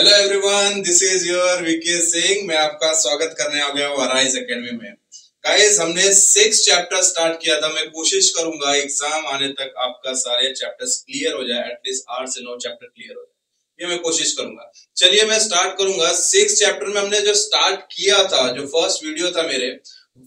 Hello everyone, this is your VK Singh. मैं आपका स्वागत करने आ गया हूँ अराइज एकेडमी में। गाइस, हमने 6 चैप्टर स्टार्ट किया था। मैं कोशिश करूंगा एग्जाम आने तक आपका सारे चैप्टर्स क्लियर हो जाए, एटलीस्ट 8 से 9 चैप्टर क्लियर हो जाए, ये मैं कोशिश करूंगा। चलिए मैं स्टार्ट करूंगा। 6 चैप्टर में हमने जो स्टार्ट किया था, जो फर्स्ट वीडियो था मेरे,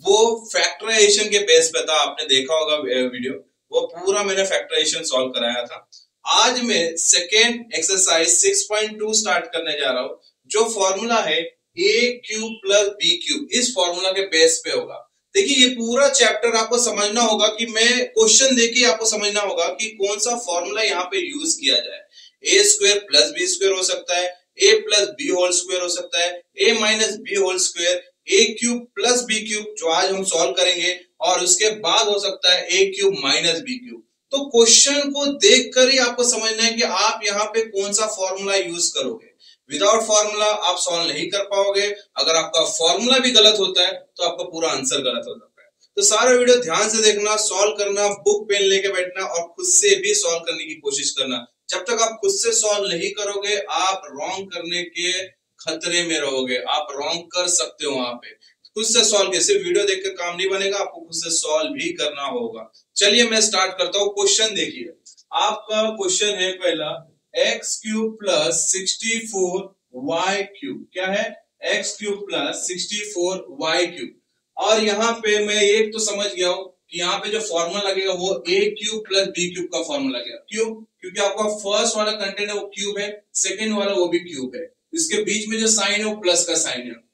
वो फैक्टराइजेशन के बेस पे था। आपने देखा होगा वीडियो, वो पूरा मैंने फैक्टराइजेशन सॉल्व कराया था। आज मैं सेकेंड एक्सरसाइज 6.2 स्टार्ट करने जा रहा हूं। जो फॉर्मूला है ए क्यूब प्लस बी क्यूब, इस फॉर्मूला के बेस पे होगा। देखिए, ये पूरा चैप्टर आपको समझना होगा कि मैं क्वेश्चन देके आपको समझना होगा कि कौन सा फॉर्मूला यहाँ पे यूज किया जाए। ए स्क्वायर प्लस बी स्क्वायर हो सकता है, a plus B whole square हो सकता है, ए माइनस बी होल स्क्वायर, ए क्यूब प्लस बी क्यूब जो आज हम सॉल्व करेंगे, और उसके बाद हो सकता है ए क्यूब माइनस बी क्यूब। तो क्वेश्चन को देखकर ही आपको समझना है कि आप यहाँ पे कौन सा फॉर्मूला यूज करोगे। विदाउट फॉर्मूला आप सॉल्व नहीं कर पाओगे। अगर आपका फॉर्मूला भी गलत होता है तो आपका पूरा आंसर गलत हो जाता है। तो सारा वीडियो ध्यान से देखना, सॉल्व करना, बुक पेन लेके बैठना और खुद से भी सॉल्व करने की कोशिश करना। जब तक आप खुद से सॉल्व नहीं करोगे, आप रॉन्ग करने के खतरे में रहोगे। आप रॉन्ग कर सकते हो वहां पे। खुद से सॉल्व के सिर्फ वीडियो देखकर काम नहीं बनेगा, आपको खुद से सॉल्व भी करना होगा। चलिए मैं स्टार्ट करता हूं। क्वेश्चन देखिए, आपका क्वेश्चन है पहला, x cube plus 64 y cube. क्या है? X cube plus 64 y cube. और यहाँ पे मैं एक तो समझ गया हूं कि यहाँ पे जो फॉर्मूला लगेगा वो ए क्यूब प्लस बी क्यूब का फॉर्मूला लगेगा। क्यों? क्योंकि आपका फर्स्ट वाला कंटेंट है वो क्यूब है, सेकेंड वाला वो भी क्यूब है, इसके बीच में जो साइन है वो प्लस का साइन है।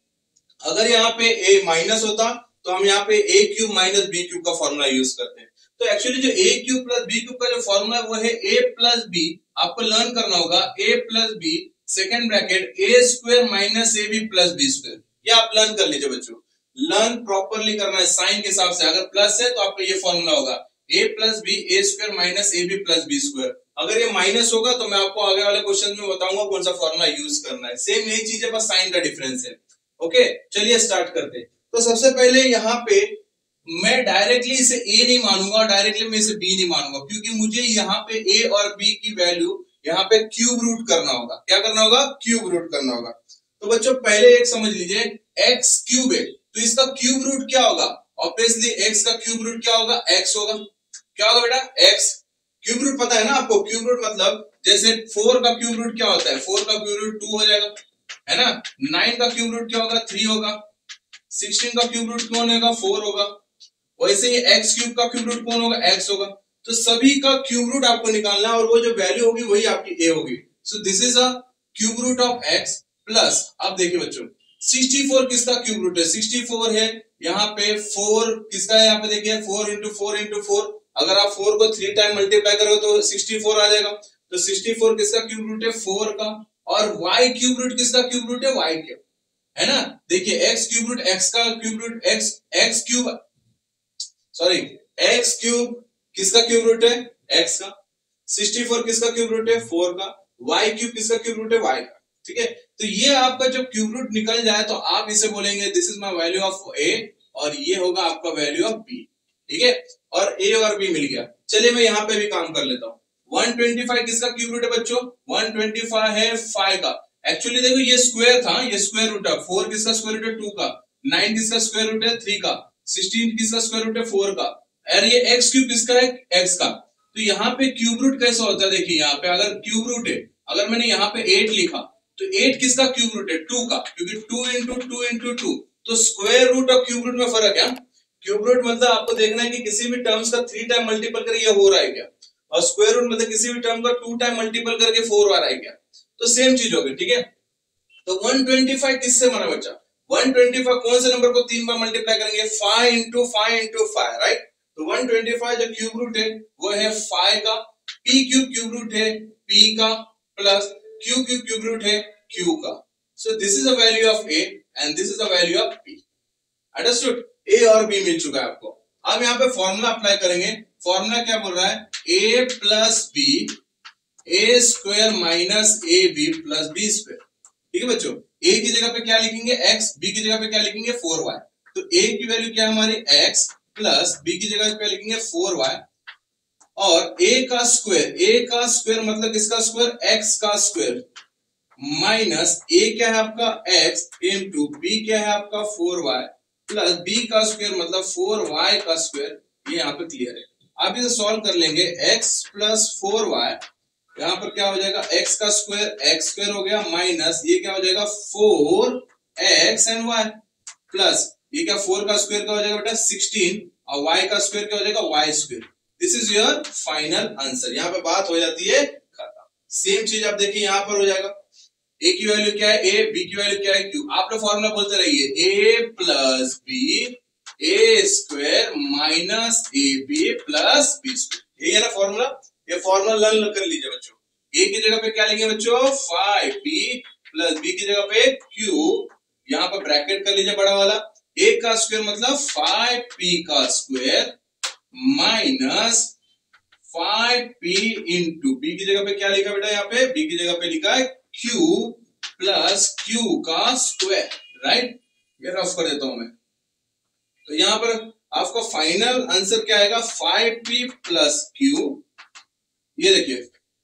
अगर यहाँ पे ए माइनस होता तो हम यहाँ पे a cube minus b cube का फॉर्मूला यूज करते हैं। तो एक्चुअली जो a cube plus b cube का जो फॉर्मूला है वो है ए प्लस बी। आपको लर्न करना होगा a plus b second bracket a square minus a b plus b square. ये आप लर्न कर लीजिए बच्चों, लर्न प्रॉपरली करना है साइन के हिसाब से। अगर प्लस है तो आपका ये फॉर्मूला होगा a plus b a square minus a b plus b square. अगर ये माइनस होगा तो मैं आपको आगे वाले क्वेश्चन में बताऊंगा कौन सा फॉर्मूला यूज करना है। सेम यही चीज है, बस साइन का डिफरेंस है। ओके, चलिए स्टार्ट करते हैं। तो सबसे पहले यहाँ पे मैं डायरेक्टली इसे ए नहीं मानूंगा, डायरेक्टली मैं इसे बी नहीं मानूंगा, क्योंकि मुझे यहाँ पे ए और बी की वैल्यू यहाँ पे क्यूब रूट करना होगा। क्या करना होगा? क्यूब रूट करना होगा। तो बच्चों पहले एक समझ लीजिए, एक्स क्यूब है तो इसका क्यूब रूट क्या होगा? ऑब्वियसली एक्स का क्यूब रूट क्या होगा? एक्स होगा। क्या होगा बेटा? एक्स। क्यूब रूट पता है ना आपको? क्यूब रूट मतलब जैसे 4 का क्यूब रूट क्या होता है? 4 का क्यूब रूट 2 हो जाएगा, है ना। 9 का क्यूब रूट क्या होगा? 3 होगा। 16 का क्यूब रूट कौन होगा? 4 होगा। वैसे ही एक्स क्यूब का क्यूब रूट कौन होगा? एक्स होगा। तो सभी का क्यूब रूट आपको निकालना है और वो जो वैल्यू होगी वही आपकी ए होगी। So this is a cube root of x plus, अब देखिए बच्चों 64 किसका क्यूब रूट है? 64 है यहाँ पे 4 किसका है? यहाँ पे देखिए 4 इंटू 4 इंटू 4। अगर आप 4 को 3 टाइम मल्टीप्लाई करोगे तो 64 आ जाएगा। तो 64 किसका क्यूब रूट है? 4 का। और y क्यूब रूट किसका क्यूब रूट है? y क्यूब, है ना। देखिए x क्यूब रूट x का cube root x cube, sorry x cube किसका क्यूब रूट है? x का। 64 किसका क्यूब रूट है? 4 का। y क्यूब किसका क्यूब रूट है? y का। ठीक है, तो ये आपका जब क्यूब रूट निकल जाए तो आप इसे बोलेंगे this is my value of a, और ये होगा आपका वैल्यू ऑफ b। ठीक है, और a और b मिल गया। चलिए मैं यहां पे भी काम कर लेता हूं। 125 किसका क्यूब रूट है बच्चों? 125 है 5 का। एक्चुअली देखो ये स्क्वायर था, ये स्क्वायर रूट है। 4 किसका स्क्वायर रूट है? 2 का। 9 किसका स्क्वायर रूट है? 3 का। 16 किसका स्क्वायर रूट है? 4 का। और ये x क्यूब किसका है? x का। तो यहाँ पे क्यूब रूट कैसा होता है? देखिए यहाँ पे अगर क्यूब रूट है, अगर मैंने यहाँ पे 8 लिखा तो 8 किसका क्यूब रूट है? 2 का, क्योंकि 2 इंटू 2 इंटू 2। तो स्क्वायर रूट और क्यूब रूट में फर्क है। क्यूब रूट मतलब आपको देखना है कि किसी भी टर्म्स का 3 टाइम मल्टीपल करके ये हो रहा है क्या, और स्क्वायर रूट मतलब किसी भी टर्म का 2 टाइम मल्टीपल करके 4 आ रहा है क्या। तो सेम चीज होगी। ठीक है, तो 125 किससे बना बच्चा? 125 कौन से नंबर को 3 बार मल्टीप्लाई करेंगे? 5 इंटू 5 इंटू 5, राइट। तो 125 जो क्यूब रूट है वो है 5 का। p क्यूब रूट है p का, प्लस q क्यूब रूट है q का। सो this is the value of a and this is the value of p। Understood? a और b मिल चुका है आपको। अब यहाँ पे फॉर्मूला अप्लाई करेंगे। फॉर्मूला क्या बोल रहा है? a plus b a square minus a b plus b square. ठीक है बच्चों, a की जगह पे क्या लिखेंगे? x, b की जगह पे क्या लिखेंगे? 4y। तो a की वैल्यू क्या है हमारी? x प्लस b की जगह पे लिखेंगे 4y, और a का स्क्वायर मतलब किसका स्क्वायर? x का स्क्वायर माइनस ए क्या है आपका x इंटू बी क्या है आपका 4y प्लस बी का स्क्वायर मतलब 4y का स्क्वायर। ये यहाँ पे क्लियर है। आप इसे सॉल्व कर लेंगे x प्लस 4y, यहाँ पर क्या हो जाएगा x का स्क्वायर x स्क्वायर हो गया माइनस ये क्या हो जाएगा 4x एंड y प्लस ये क्या 4 का स्क्वायर क्या हो जाएगा बेटा 16 और y का स्क्वायर क्या हो जाएगा y square. This is your final answer. यहाँ पे बात हो जाती है खत्म। सेम चीज आप देखिए यहाँ पर हो जाएगा। a की वैल्यू क्या है a, b की वैल्यू क्या है q। आप लोग फॉर्मूला बोलते रहिए a plus b a square minus a b plus b square. यही है ना फॉर्मूला। ये फॉर्मूला लर्न कर लीजिए बच्चों। a की जगह पे क्या लेंगे बच्चों 5b प्लस b की जगह पे q, यहाँ पर ब्रैकेट कर लीजिए बड़ा वाला। a का स्क्वायर मतलब 5p का square minus 5p into b की जगह पे क्या लिखा बेटा यहाँ पे b की जगह पे लिखा है q प्लस q का स्क्वायर। राइट, ये रफ कर देता हूं मैं। तो यहां पर आपका फाइनल आंसर क्या आएगा 5p प्लस q। ये देखिए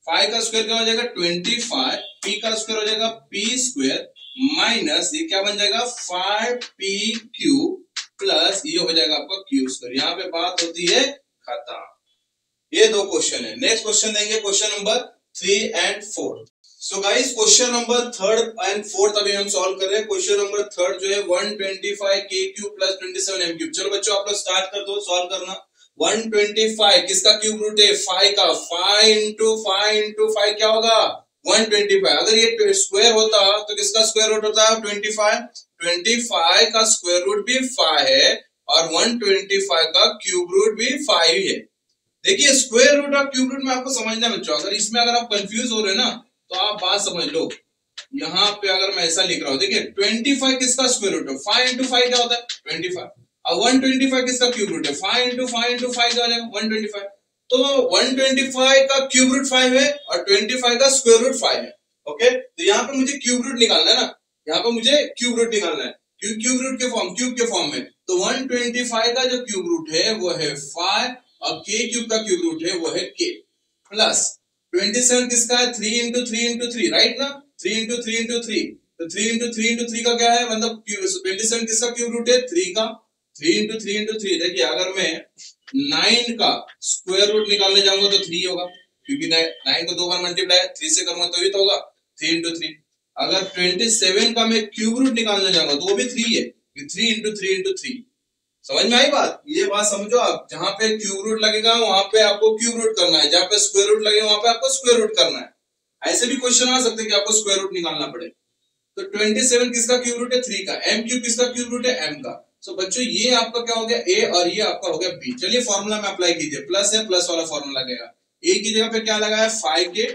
5 का स्क्वायर क्या हो जाएगा 25, p का स्क्वायर हो जाएगा p स्क्वायर माइनस ये क्या बन जाएगा 5pq प्लस ये हो जाएगा आपका q स्क्वायर। यहाँ पे बात होती है खत्म। ये दो क्वेश्चन है। नेक्स्ट क्वेश्चन देंगे question number 3 and 4। So guys question number 3 and 4 अभी हम सॉल्व कर रहे हैं। क्वेश्चन नंबर 3 जो है 125 k cube plus 27 m cube. चलो बच्चों आप लोग स्टार्ट कर दो सॉल्व करना। 125 किसका क्यूब रूट है 5 का, 5 इंटू 5 क्या होगा 125। अगर ये स्क्वायर होता तो किसका स्क्वायर रूट होता 25 का स्क्वायर रूट भी 5 है और 125 का क्यूब रूट भी 5 ही है। देखिए स्क्वायर रूट और क्यूब रूट में आपको समझना है बच्चों। अगर इसमें अगर आप कंफ्यूज हो रहे हैं ना तो आप बात समझ लो। यहाँ पे अगर मैं ऐसा लिख रहा हूँ देखिए 25 किसका स्क्वायर रूट है 5 इंटू 5 क्या होता है 25 और 125 किसका क्यूब रूट है 5 इंटू 5 क्या हो जाएगा 125। तो 125 का क्यूब रूट 5 है और 25 का स्क्वायर रूट 5 है। ओके, तो यहाँ पे मुझे क्यूब रूट निकालना है ना, यहाँ पे मुझे क्यूब रूट निकालना है। क्यूब रूट के फॉर्म क्यूब के फॉर्म में तो 125 का जो क्यूब रूट है वो है 5 और k क्यूब का क्यूब रूट है वो है k प्लस 27 किसका है 3 इंटू 3 राइट ना, 3 इंटू 3 तो 3 इंटू 3 का क्या है मतलब 27 किसका क्यूब रूट है 3 का। 3 इंटू 3 देखिए अगर मैं 9 का स्क्वायर रूट निकालने जाऊंगा तो 3 होगा क्योंकि 9 को 2 बार मल्टीप्लाई 3 से करूंगा तो ही तो होगा 3 इंटू 3। अगर 27 का मैं क्यूब रूट निकालने जाऊंगा तो वो भी 3 है, 3 इंटू 3। समझ में आई बात। ये बात समझो आप, जहां पे क्यूब रूट लगेगा वहां पे आपको क्यूब रूट करना है, जहां पे स्क्वायर रूट लगेगा वहां पे आपको स्क्वायर रूट करना है। ऐसे भी क्वेश्चन आ सकते हैं कि आपको स्क्वायर रूट निकालना पड़े। तो 27 किसका क्यूब रूट है 3 का, m क्यूब किसका क्यूब रूट है m का। सो बच्चों ये आपका क्या हो गया a और ये आपका हो गया b। चलिए फॉर्मूला में अप्लाई कीजिए, प्लस है प्लस वाला फॉर्मूला लगेगा। a की जगह पे क्या लगा है 5k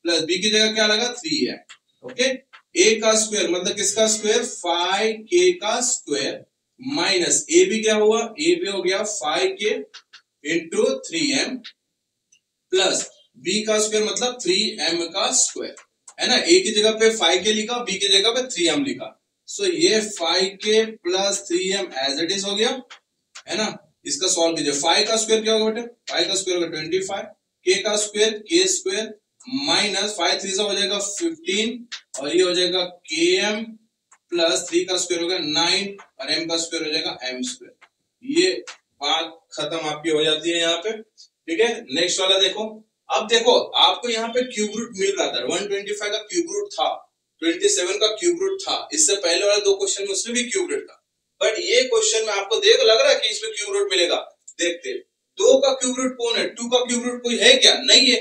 प्लस b की जगह क्या लगा 3 है। ओके, a का स्क्वायर मतलब किसका स्क्वायर 5k का स्क्वायर माइनस ए भी क्या हुआ ए भी हो गया 5k into 3m plus b का स्क्वायर मतलब 3m का स्क्वायर है ना। a की जगह पे 5k लिखा, b की जगह पे 3m लिखा। सो ये 5k plus 3m as it is हो गया है ना। इसका सॉल्व कीजिए। 5 का स्क्वायर क्या होगा बेटे 5 का स्क्वायर होगा 25, k का स्क्वायर k स्क्वायर माइनस 5 3 हो जाएगा 15 और ये हो जाएगा km प्लस 3 का स्क्वायर होगा 9 और m का स्क्वायर हो जाएगा m स्क्वायर। ये बात खत्म आपकी हो जाती है यहाँ पे। ठीक है, नेक्स्ट वाला देखो। अब देखो आपको यहाँ पे क्यूब रूट मिल रहा था, 125 का क्यूब रूट था, 27 का क्यूब रूट था। इससे पहले वाले दो क्वेश्चन में उसमें भी क्यूब रूट था, बट ये क्वेश्चन में आपको देख लग रहा है कि इसमें क्यूब रूट मिलेगा। देखते 2 का क्यूब रूट कौन है 2 का क्यूब रूट कोई है क्या, नहीं है।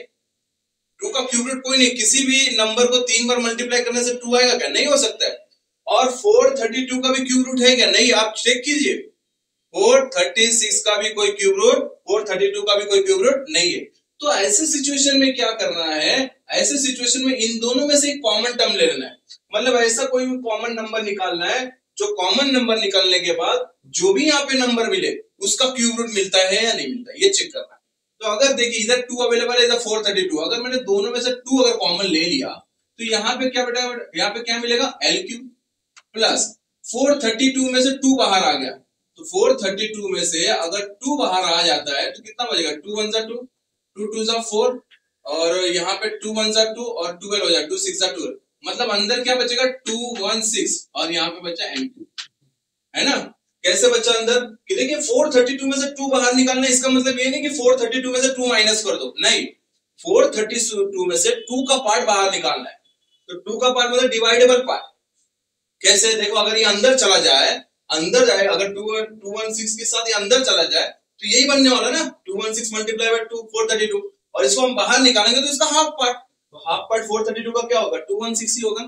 2 का क्यूब रूट कोई नहीं। किसी भी नंबर को 3 बार मल्टीप्लाई करने से 2 आएगा क्या, नहीं हो सकता है। और 432 का भी क्यूब रूट है क्या, नहीं। आप चेक कीजिए 436 का भी कोई क्यूब रूट, 432 का भी कोई क्यूब रूट नहीं है। तो ऐसे सिचुएशन में क्या करना है, ऐसे सिचुएशन में इन दोनों में से एक कॉमन टर्म ले लेना है। मतलब ऐसा कोई भी कॉमन नंबर निकालना है जो कॉमन नंबर निकालने के बाद जो भी यहाँ पे नंबर मिले उसका क्यूब रूट मिलता है या नहीं मिलता है, ये चेक करना है। तो अगर देखिए इधर 2 अवेलेबल है, इधर 432, अगर मैंने दोनों में से 2 अगर कॉमन ले लिया तो यहाँ पे क्या बेटा, यहाँ पे क्या मिलेगा L क्यूब प्लस 432 में से 2 बाहर आ गया तो 432 में से अगर 2 बाहर आ जाता है तो कितना बचेगा 2 1 जा 2, 2 2 जा 4 और यहाँ पे 2 1 जा 2 और 12 हो जाए 2 6 जा 12। मतलब अंदर क्या बचेगा 216 और यहाँ पे बचा m3, है ना। कैसे बचा अंदर कि देखिए 432 में से 2 बाहर निकालना, इसका मतलब ये नहीं कि 432 में से 2 माइनस कर दो, नहीं, 432 में से 2 का पार्ट बाहर निकालना है। तो 2 का पार्ट मतलब डिवाइडेबल पार्ट। कैसे, देखो अगर ये अंदर चला जाए, अंदर जाए, अगर 216 के साथ ये अंदर चला जाए तो यही बनने वाला ना, 216 मल्टीप्लाई बाय 2 432, और इसको हम बाहर निकालेंगे तो इसका हाफ पार्ट, तो हाफ पार्ट 432 का क्या होगा 216 ही होगा।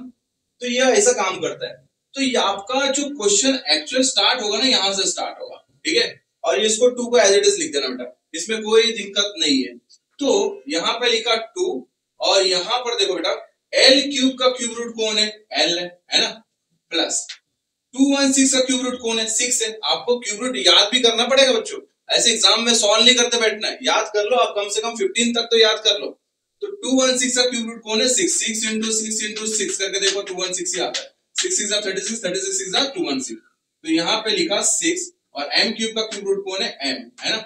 तो ये ऐसा काम करता है। तो ये आपका जो क्वेश्चन एक्चुअल स्टार्ट होगा ना, यहां से स्टार्ट होगा, ठीक है। और इसको 2 को एज इट इज लिख देना बेटा, इसमें कोई दिक्कत नहीं है। तो यहाँ पे लिखा 2 और यहाँ पर देखो बेटा एल क्यूब का क्यूब रूट कौन है, एल है ना, प्लस 216 का क्यूब रूट कौन है, 6 है। आपको क्यूब रूट याद भी करना पड़ेगा बच्चों, ऐसे एग्जाम में सॉल्व नहीं करते बैठना है, याद कर लो आप, कम से कम 15 तक तो याद कर लो। तो 216 का क्यूब रूट कौन है, 6, 6 into 6 into 6 करके देखो 216 ही आता है, 6 6 36, 36 6 216, तो यहाँ पे लिखा 6 और m क्यूब का क्यूब रूट कौन है, m, है ना।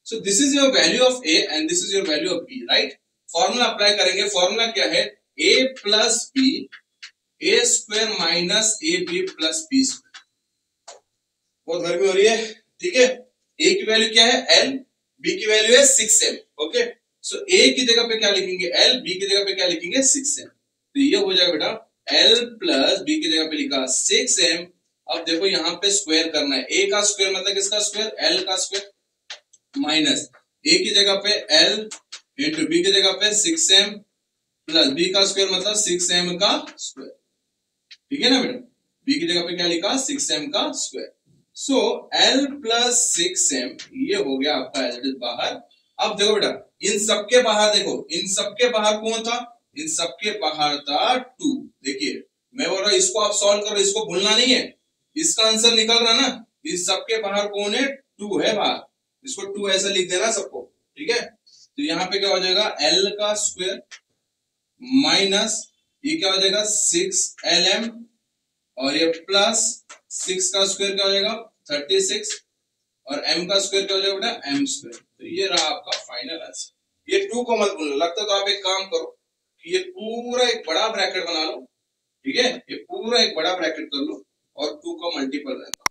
So this is your value of a and this is your value of b, right. Formula apply करेंगे, फॉर्मूला क्या है, a plus b a square minus a b plus b square. बहुत गर्मी हो रही है, ठीक है। a की वैल्यू क्या है l, b की वैल्यू है 6m, ओके। सो a की जगह पे क्या लिखेंगे l, b की जगह पे क्या लिखेंगे 6m, तो ये हो जाएगा बेटा l प्लस b की जगह पे लिखा 6m। अब देखो यहाँ पे स्क्वायर करना है, a का स्क्वायर मतलब किसका स्क्वायर, l का स्क्वायर, माइनस a की जगह पे l इंटू b की जगह पे 6m प्लस b का स्क्वायर मतलब 6m का स्क्वायर, ठीक है ना बेटा। b की जगह पे क्या लिखा 6m का स्क्वायर। सो l प्लस 6m ये हो गया आपका एज इट इज बाहर। अब देखो बेटा इन सबके बाहर, देखो इन सबके बाहर कौन था, इन सबके बाहर था 2। देखिए मैं बोल रहा हूं इसको आप सॉल्व करो, इसको भूलना नहीं है, इसका आंसर निकल रहा ना। इस सबके बाहर कौन है, 2 है बाहर, इसको 2 ऐसा लिख देना सबको, ठीक है। तो यहाँ पे क्या हो जाएगा l का स्क्वायर माइनस ये क्या हो जाएगा 6lm और ये प्लस 6 का स्क्वायर क्या हो जाएगा 36 और m का स्क्वायर क्या हो जाएगा बेटा m स्क्वायर। तो ये रहा आपका फाइनल आंसर। ये 2 को मत भूलना, लगता तो आप एक काम करो कि ये पूरा एक बड़ा ब्रैकेट बना लो, ठीक है, ये पूरा एक बड़ा ब्रैकेट कर लो और 2 का मल्टीपल रहता,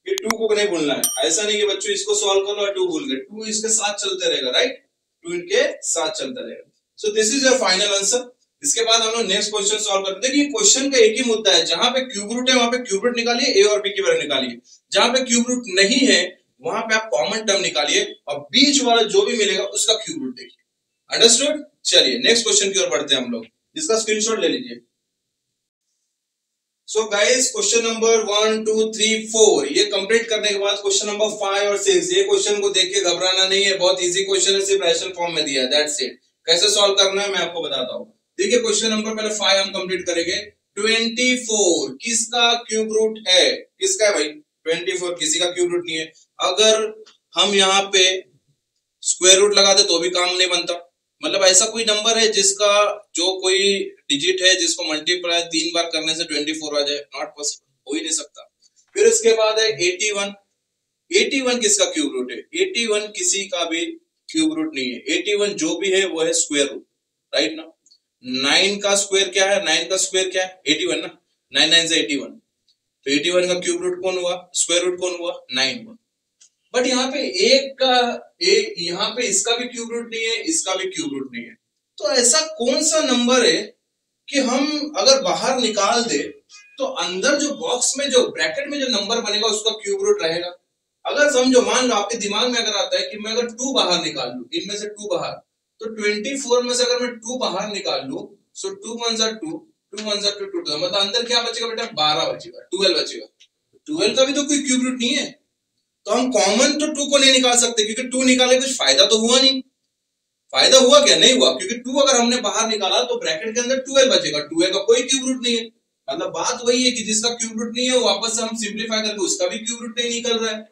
ये 2 को नहीं भूलना है। ऐसा नहीं कि बच्चों इसको सॉल्व कर लो और 2 भूल गए, 2 इसके साथ चलते रहेगा, राइट, 2 इनके साथ चलता रहेगा। सो this is your final answer. इसके बाद हम लोग नेक्स्ट क्वेश्चन सॉल्व करते हैं। देखिए क्वेश्चन का एक ही मुद्दा है, जहां पे क्यूब रूट है वहां पे क्यूब रूट निकालिए, ए और बी की वैल्यू निकालिए। जहां पे क्यूब रूट नहीं है वहां पे आप कॉमन टर्म निकालिए और बीच वाला जो भी मिलेगा उसका क्यूब रूट देखिए। अंडरस्टूड। चलिए नेक्स्ट क्वेश्चन की ओर बढ़ते हैं हम लोग, इसका स्क्रीनशॉट ले लीजिए। सो गाइस क्वेश्चन नंबर 1 2 3 4 ये कंप्लीट करने के बाद क्वेश्चन नंबर 5 और 6, ये क्वेश्चन को देख के घबराना नहीं है, बहुत इजी क्वेश्चन है, सिर्फ रैशनल फॉर्म में दिया है, दैट्स इट। कैसे सॉल्व करना है मैं आपको बताता हूं। देखिए क्वेश्चन नंबर पहले 5 हम कंप्लीट करेंगे। 24 किसका क्यूब रूट है, किसका है भाई 24, किसी का क्यूब रूट नहीं है। अगर हम यहाँ पे स्क्वायर रूट लगाते तो भी काम नहीं बनता, मतलब ऐसा कोई नंबर है जिसका जो कोई डिजिट है जिसको मल्टीप्लाई 3 बार करने से 24 आ जाए, नॉट पॉसिबल, हो ही नहीं सकता। फिर उसके बाद है 81, 81 किसका क्यूब रूट है, 81 किसी का भी क्यूब रूट नहीं है, 81 जो भी है वो है स्क्वायर रूट, राइट ना। 9 का स्क्वायर क्या है, 9 का स्क्वायर क्या है 81 ना, 9 9 से 81, तो 81 का क्यूब रूट कौन हुआ, स्क्वायर रूट कौन हुआ 9 हुआ। बट यहाँ पे यहाँ पे इसका भी क्यूब रूट नहीं है, इसका भी क्यूब रूट नहीं है। तो ऐसा कौन सा नंबर है कि हम अगर बाहर निकाल दे तो अंदर जो बॉक्स में जो ब्रैकेट में जो नंबर बनेगा उसका क्यूब रूट रहेगा। अगर समझो मान लो आपके दिमाग में अगर आता है कि मैं अगर 2 बाहर निकाल लू, इनमें से 2 बाहर, तो 24 में से अगर मैं 2 बाहर निकाल लू, सो 2 1 जा 2, 2 1 जा 2, 2 मतलब अंदर क्या बचेगा बेटा 12 बचेगा, 12 बचेगा। 12 का भी तो कोई क्यूब रूट नहीं है, तो हम कॉमन तो 2 को नहीं निकाल सकते, क्योंकि 2 निकाले कुछ फायदा तो हुआ नहीं। फायदा हुआ क्या, नहीं हुआ, क्योंकि 2 अगर हमने बाहर निकाला तो ब्रैकेट के अंदर 12 बचेगा, 12 का कोई क्यूब रूट नहीं है। मतलब बात वही है कि जिसका क्यूब रूट नहीं है वो वापस से हम सिंप्लीफाई करके उसका भी क्यूब रूट नहीं निकल रहा है।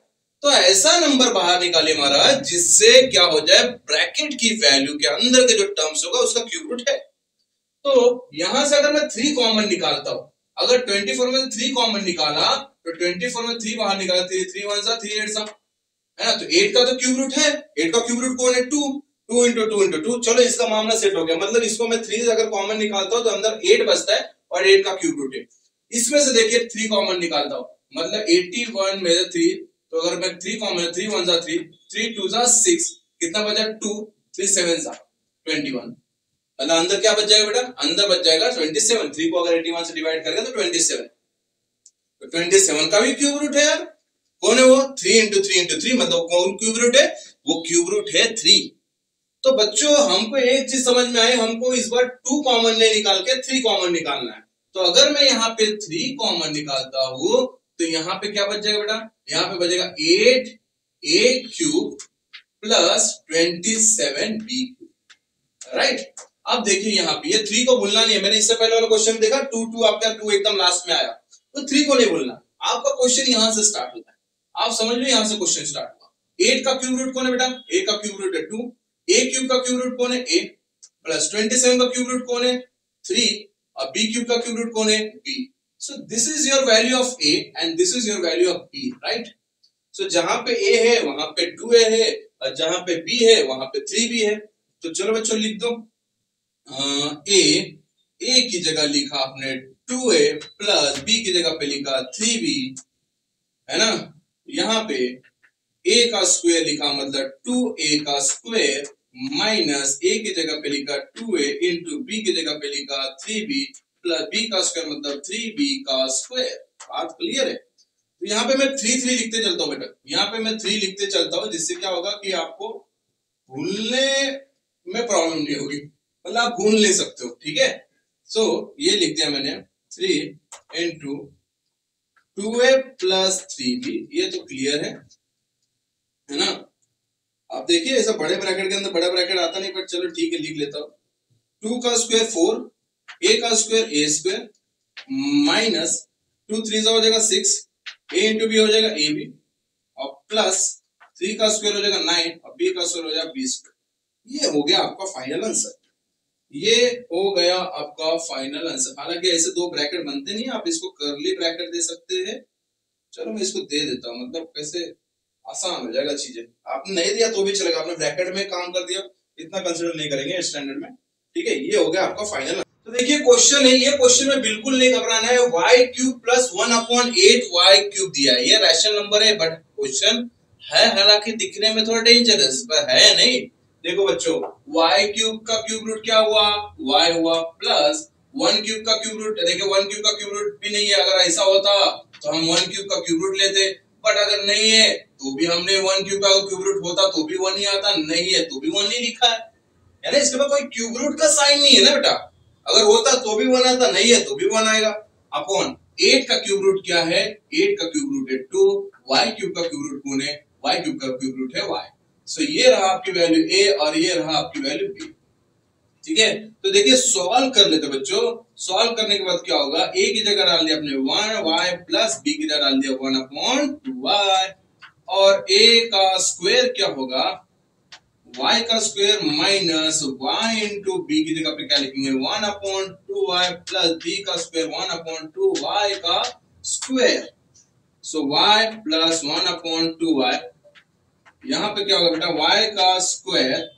तो ऐसा नंबर बाहर निकाले महाराज जिससे क्या हो जाए ब्रैकेट की वैल्यू के अंदर के जो टर्म्स होगा उसका क्यूब रूट है। तो यहां से अगर मैं 3 कॉमन निकालता हूं, अगर 24 में 3 कॉमन निकाला तो 24 में 3 बाहर निकाला, 3 1 सा 3 8 सा, है ना। तो 8 का तो क्यूब रूट है, 8 का क्यूब रूट कौन है 2, 2 into 2 into 2। चलो इसका मामला सेट हो गया, मतलब इसको मैं 3 अगर कॉमन निकालता हूं तो अंदर 8 बचता है और 8 का क्यूब रूट है। इसमें से देखिए 3 कॉमन निकालता हूं, मतलब 81 में से 3, तो अगर मैं 3 कॉमन, 3 1 जा 3, 3 2 जा 6, कितना बचा 2, 3 7 जा 21, मतलब अंदर क्या बच जाएगा बेटा, अंदर बच जाएगा 27। 3 को अगर 81 से डिवाइड करेंगे तो 27, तो 27 का भी क्यूब रूट है यार। कौन है वो, 3 इंटू 3 इंटू 3, मतलब कौन क्यूब रूट है, वो क्यूब रूट है 3। तो बच्चों हमको एक चीज समझ में आई, हमको इस बार 2 कॉमन नहीं निकाल के 3 कॉमन निकालना है। तो अगर मैं यहाँ पे 3 कॉमन निकालता हूं तो यहाँ पे क्या बच जाएगा बेटा, यहाँ पे बचेगा 8 a cube plus 27 b cube, right. अब देखिए यहाँ पे ये 3 को भूलना नहीं है, मैंने इससे पहले वाला क्वेश्चन देखा 2 2 आपका 2 एकदम लास्ट में आया, तो 3 को नहीं भूलना। आपका क्वेश्चन यहां से स्टार्ट होता है, आप समझ लो यहां से क्वेश्चन स्टार्ट हुआ। 8 का क्यूब रूट कौन है बेटा, a का क्यूब रूट है 2, a क्यूब का क्यूब रूट कौन है a, प्लस 27 का क्यूब रूट कौन है 3, और b क्यूब का क्यूब रूट कौन है b। So this is your value of a and this is your value of b, right. So जहां पे a है वहां पे 2a है, और जहां पे b है वहां पे 3b है। तो चलो बच्चों लिख दो, a की जगह लिखा आपने 2a प्लस b की जगह पे लिखा 3b, है ना। यहाँ पे a का स्क्वायर लिखा मतलब 2a का स्क्वायर, माइनस a की जगह पे लिखा 2a इंटू b की जगह पे लिखा 3b प्लस b का स्क्वायर मतलब 3b का स्क्वायर। बात क्लियर है। तो यहाँ पे मैं 3 3 लिखते चलता हूँ बेटा, यहाँ पे मैं 3 लिखते चलता हूँ, जिससे क्या होगा कि आपको भूलने में प्रॉब्लम नहीं होगी, मतलब आप भूल नहीं सकते हो, ठीक है। सो ये लिख दिया मैंने 3 इंटू 2a प्लस 3b, ये तो क्लियर है ना। आप देखिए ऐसा बड़े ब्रैकेट के अंदर बड़ा ब्रैकेट आता नहीं, बट चलो ठीक है लिख लेता हूं। 2 का स्क्वायर 4, a का स्क्वायर a स्क्वायर, माइनस 2 3 हो जाएगा 6, a इंटू बी हो जाएगा ए बी, और प्लस 3 का स्क्वायर हो जाएगा 9, और b का स्क्वायर हो जाएगा b स्क्वायर। ये हो गया आपका फाइनल आंसर, ये हो गया आपका फाइनल आंसर। हालांकि ऐसे 2 ब्रैकेट बनते नहीं, आप इसको कर्ली ब्रैकेट दे सकते हैं। चलो मैं इसको दे देता हूं, मतलब कैसे आसान हो जाएगा चीजें। आपने नहीं दिया तो भी चलेगा, आपने ब्रैकेट में काम कर दिया, इतना कंसिडर नहीं करेंगे स्टैंडर्ड में, ठीक है। ये हो गया आपका फाइनल। तो देखिए क्वेश्चन है, ये क्वेश्चन में बिल्कुल नहीं घबराना है। y cube plus 1/8 y cube दिया है, ये रैशनल नंबर है, बट क्वेश्चन है हालांकि दिखने में थोड़ा डेंजरस, पर है नहीं। देखो बच्चों, y क्यूब का क्यूब रूट क्या हुआ, y हुआ, प्लस 1 क्यूब का क्यूब रूट, देखिए 1 क्यूब का क्यूब रूट भी नहीं है, अगर ऐसा होता तो हम 1 क्यूब का क्यूब रूट लेते, बट अगर नहीं है तो भी हमने 1 क्यूब का क्यूब रूट होता तो भी 1 ही आता, नहीं है तो भी 1 ही लिखा है ना। इसके बाद कोई क्यूब रूट का साइन नहीं है ना बेटा, अगर होता तो भी 1 आता, नहीं है तो भी 1 आएगा। अपॉन 8 का क्यूब रूट क्या है, 8 का क्यूब रूट है 2, y क्यूब का क्यूब रूट कौन है, y क्यूब का क्यूब रूट है y। सो ये रहा आपकी वैल्यू a और ये रहा आपकी वैल्यू b, ठीक है। तो देखिए सॉल्व कर लेते बच्चों। सॉल्व करने के बाद क्या होगा, a की जगह डाल दिया अपने 1y प्लस b की जगह डाल दिया 1/2y, और a का स्क्वायर क्या होगा, y का square minus y into b की जगह पे क्या लिखेंगे 1/2y प्लस b का स्क्वायर 1/2y का स्क्वायर। सो y प्लस 1/2y, यहां पे क्या होगा बेटा y का स्क्वायर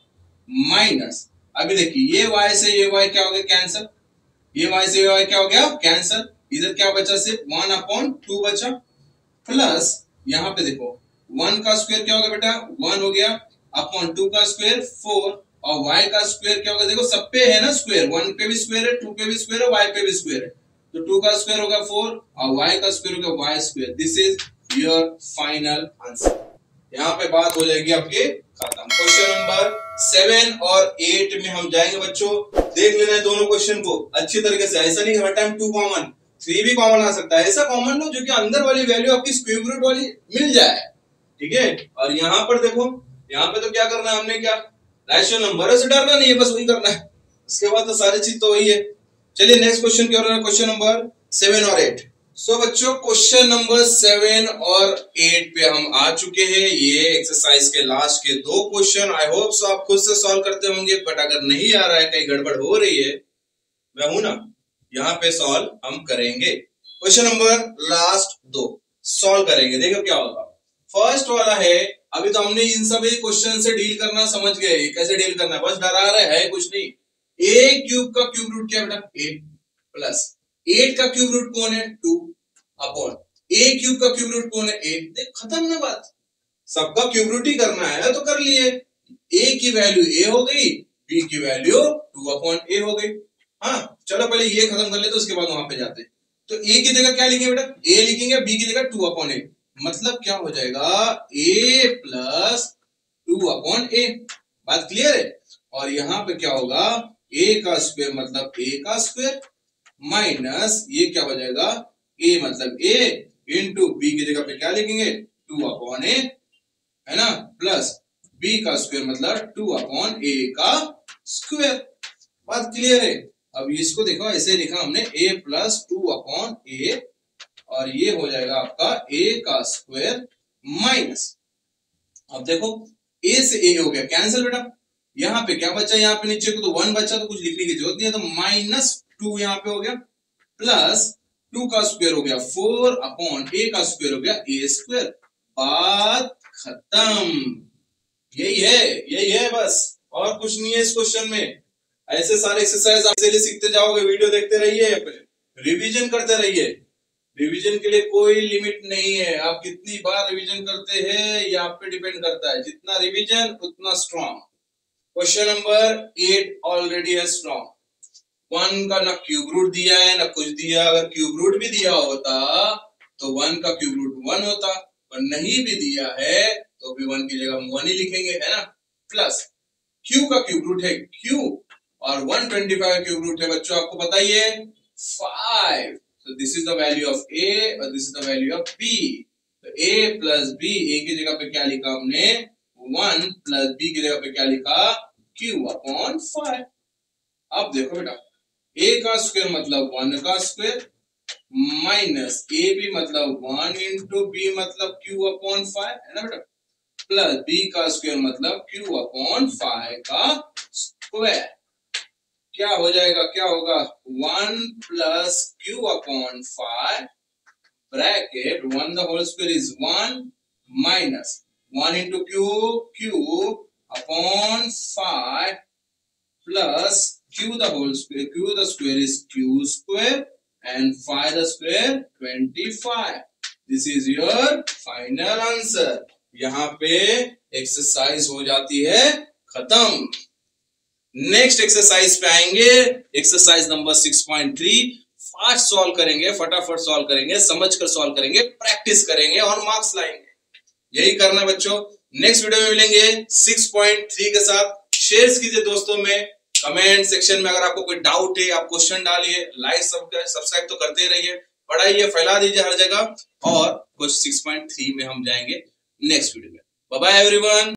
माइनस, अभी देखिए ये y से ये y क्या हो गया कैंसल, ये y से ये y क्या हो गया कैंसल, इधर क्या बचा सिर्फ 1/2 बचा, प्लस यहां पे देखो 1 का स्क्वायर क्या होगा बेटा 1 हो गया, अपॉन 2 का स्क्वायर 4, और y का स्क्वायर क्या होगा, देखो सब पे है ना स्क्वायर, 1 पे भी स्क्वायर है, 2 पे भी स्क्वायर है, y पे भी स्क्वायर है, तो 2 का स्क्वायर होगा 4 और y का स्क्वायर होगा y square. This is your final answer. यहाँ पे बात हो जाएगी आपके खत्म। क्वेश्चन नंबर 7 और 8 में हम जाएंगे बच्चों, देख लेना है दोनों क्वेश्चन को अच्छी तरीके से। ऐसा नहीं हर टाइम 2 कॉमन, 3 भी कॉमन आ सकता है, ऐसा कॉमन लो जो कि अंदर वाली वैल्यू आपकी स्क्वायर रूट वाली मिल जाए, ठीक है। और यहाँ पर देखो, यहाँ पे तो क्या करना है हमने, क्या रैशनल नंबर से डरना नहीं है, बस वही करना है, उसके बाद तो सारी चीज तो वही है। चलिए नेक्स्ट क्वेश्चन क्या हो रहा है, क्वेश्चन नंबर 7 और 8। सो बच्चों क्वेश्चन नंबर 7 और 8 पे हम आ चुके हैं। ये एक्सरसाइज के लास्ट के 2 क्वेश्चन, आई होप सो आप खुद से सॉल्व करते होंगे, बट अगर नहीं आ रहा है, कहीं गड़बड़ हो रही है, मैं हूं ना, यहाँ पे सॉल्व हम करेंगे। क्वेश्चन नंबर लास्ट 2 सॉल्व करेंगे, देखो क्या होगा। फर्स्ट वाला है, अभी तो हमने इन सभी क्वेश्चन से डील करना समझ गए, कैसे डील करना है, बस डरा रहे है कुछ नहीं। a क्यूब का क्यूब रूट क्या बेटा a प्लस 8 का क्यूब रूट कौन है? 2 अपॉन a क्यूब का क्यूब रूट कौन है? 8। देख खत्म ना बात, सबका क्यूब रूट ही करना है तो कर लिए। a की वैल्यू a हो गई, b की वैल्यू 2 अपॉन a हो गई। हाँ चलो पहले ये खत्म कर ले तो उसके बाद वहां पे जाते। तो a की जगह क्या लिखेंगे बेटा? a लिखेंगे, b की जगह 2 अपॉन a, मतलब क्या हो जाएगा? a plus 2 upon a। बात क्लियर है? और यहाँ पे क्या होगा? a का स्क्वायर मतलब a का स्क्वायर माइनस ये क्या हो जाएगा? a मतलब a इंटू b की जगह पे क्या लिखेंगे? 2 अपॉन a, है ना, प्लस b का स्क्वायर मतलब 2 अपॉन a का स्क्वायर। बात क्लियर है? अब इसको देखो ऐसे लिखा हमने a प्लस 2 अपॉन a, और ये हो जाएगा आपका a का स्क्वायर माइनस, अब देखो a से a हो गया कैंसिल बेटा, यहाँ पे क्या बचा? यहाँ पे नीचे को तो 1 बचा, तो कुछ लिखने की जरूरत नहीं है, तो माइनस 2 यहाँ पे हो गया, प्लस 2 का स्क्वायर हो गया 4 अपॉन a का स्क्वायर हो गया a स्क्वायर। बात खत्म। यही है बस, और कुछ नहीं है इस क्वेश्चन में। ऐसे सारे एक्सरसाइज आप इजीली सीखते जाओगे, वीडियो देखते रहिए, रिवीजन करते रहिए। रिवीजन के लिए कोई लिमिट नहीं है, आप कितनी बार रिवीजन करते हैं ये आप पे डिपेंड करता है। जितना रिवीजन उतना स्ट्रॉन्ग। क्वेश्चन नंबर 8 ऑलरेडी है स्ट्रॉन्ग। 1 का ना क्यूब रूट दिया है ना कुछ दिया, अगर क्यूब रूट भी दिया होता तो 1 का क्यूब रूट 1 होता, और नहीं भी दिया है तो भी 1 की जगह हम 1 ही लिखेंगे, है ना। प्लस q का क्यूब रूट है q, और 125 का क्यूब रूट है बच्चों आपको पता ही है 5। So this is the value of a और this is the value of b। तो a प्लस b, a की जगह पे क्या लिखा हमने? 1 प्लस b की जगह पे क्या लिखा? q upon 5। अब देखो बेटा, a का स्क्वायर मतलब 1 का स्क्वायर माइनस a भी मतलब 1 इंटू b मतलब q अपॉन 5, है ना बेटा, प्लस b का स्क्वायर मतलब q अपॉन 5 का स्क्वायर। क्या हो जाएगा? क्या होगा? 1 plus q upon 5 bracket 1 the whole square is 1 minus 1 into q upon 5 plus q the whole square, q the square is q square and 5 the square 25। This is your final answer. यहाँ पे exercise हो जाती है खत्म। Next exercise पे आएंगे, exercise number 6.3। Fast solve करेंगे, फटाफट सॉल्व करेंगे, समझकर सॉल्व करेंगे, प्रैक्टिस करेंगे और मार्क्स लाएंगे। यही करना बच्चों। नेक्स्ट वीडियो में मिलेंगे 6.3 के साथ। शेयर कीजिए दोस्तों में, कमेंट सेक्शन में अगर आपको कोई डाउट है आप क्वेश्चन डालिए, लाइक सब्सक्राइब तो करते रहिए, पढ़ाइए, फैला दीजिए हर जगह। और कुछ 6.3 में हम जाएंगे नेक्स्ट वीडियो में। Bye bye everyone.